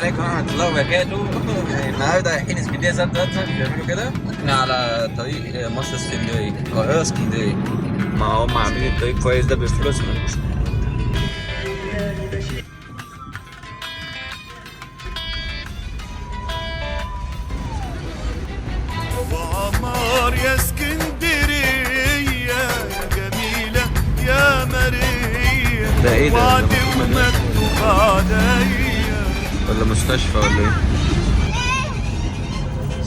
عليكم ورحمة الله وبركاته. النهارده رايحين اسكندرية صد رد بيعملوا كده. احنا على طريق مصر اسكندرية، القاهرة اسكندرية. ما هم عاملين الطريق كويس ده بفلوسنا. وعمار يا اسكندرية يا جميلة يا مرية. ده ايه ده؟ وعد ومكتوب عليا. ولا مستشفى ولا ايه؟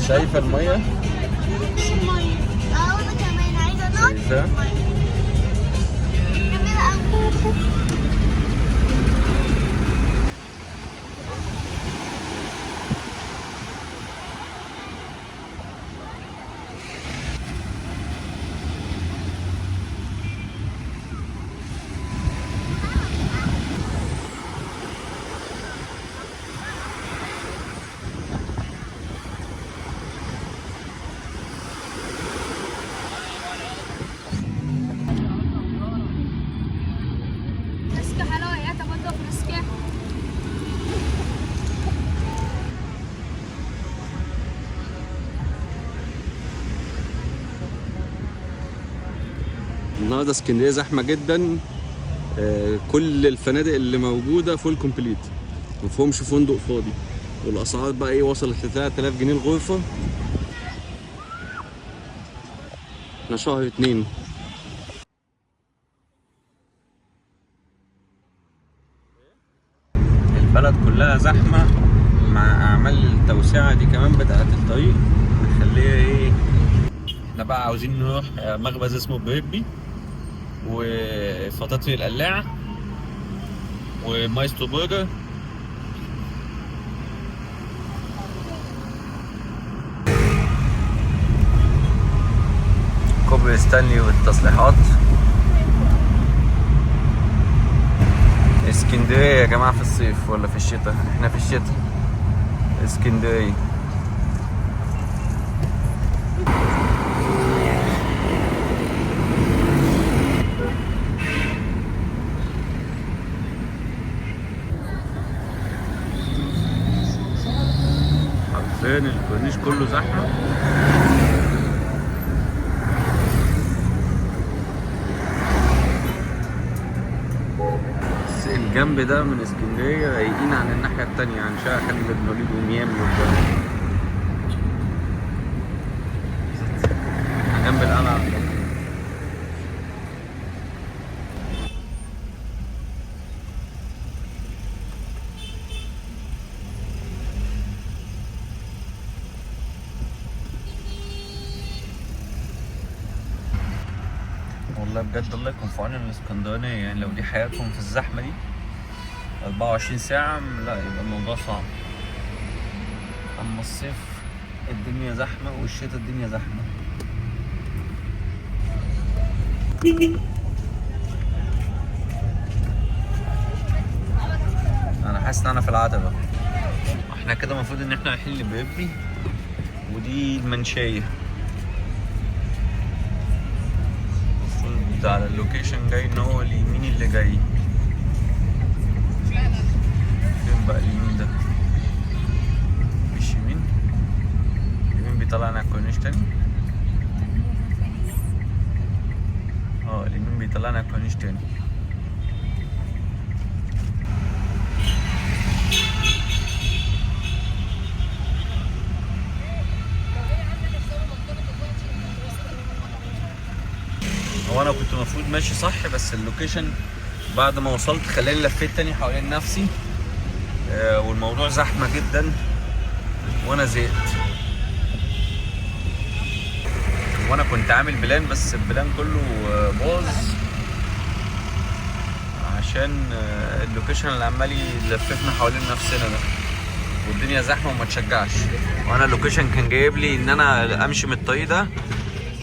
شايفة المية؟ المية. وانا كمان عايزة انط. شايفة؟ جميلة أوي. Fresca حلوة يا برضه فريسكا. النهارده اسكندرية زحمة جدا. كل الفنادق اللي موجودة فول كومبليت، مفهومش فندق فاضي. والأسعار بقى ايه، وصلت ل 3000 جنيه الغرفة. احنا شهر 2. البلد كلها زحمة مع أعمال التوسعة دي كمان بتاعت الطريق، مخليها ايه. احنا بقى عاوزين نروح مخبز اسمه بريبي، وفطاطري القلاع، ومايسترو برجر. كوبري ستانلي والتصليحات. اسكندرية يا جماعة في الصيف ولا في الشتاء؟ احنا في الشتاء. اسكندرية حرفيا الكورنيش كله زحمة. بس الجنب ده من اسكندرية رايقين عن الناحية التانية، عن شارع خالد بن الوليد وميامي والجنب. جنب القلعة. والله بجد الله يكون في عون الاسكندرانية، يعني لو دي حياتهم في الزحمة دي 24 ساعة، لا يبقى الموضوع صعب. أما الصيف الدنيا زحمة، والشتاء الدنيا زحمة. أنا حاسس إن أنا في العتبة. احنا كده المفروض إن احنا رايحين لبيبي، ودي المنشية. على اللوكيشن جاي ان هو اليمين اللي جاي. فين بقى اليمين ده؟ مش يمين، اليمين بيطلعنا على الكورنيش تاني. اليمين بيطلعنا على الكورنيش تاني. هو انا كنت المفروض ماشي صح، بس اللوكيشن بعد ما وصلت خلاني لفيت تاني حوالين نفسي. والموضوع زحمة جدا وانا زهقت. وانا كنت عامل بلان، بس البلان كله باظ عشان اللوكيشن اللي عمال يلففنا حوالين نفسنا ده، والدنيا زحمة وما تشجعش. وانا اللوكيشن كان جايب لي ان انا امشي من الطريق ده،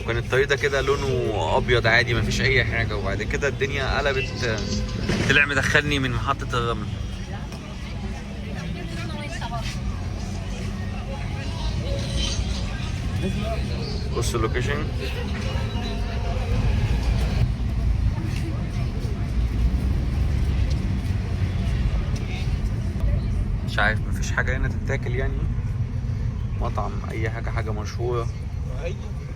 كان الطريق ده كده لونه ابيض عادي مفيش اي حاجه، وبعد كده الدنيا قلبت، طلع مدخلني من محطه الرمل. بص اللوكيشن. مش عارف، مفيش حاجه هنا تتاكل يعني؟ مطعم اي حاجه، حاجه مشهوره؟ ايوه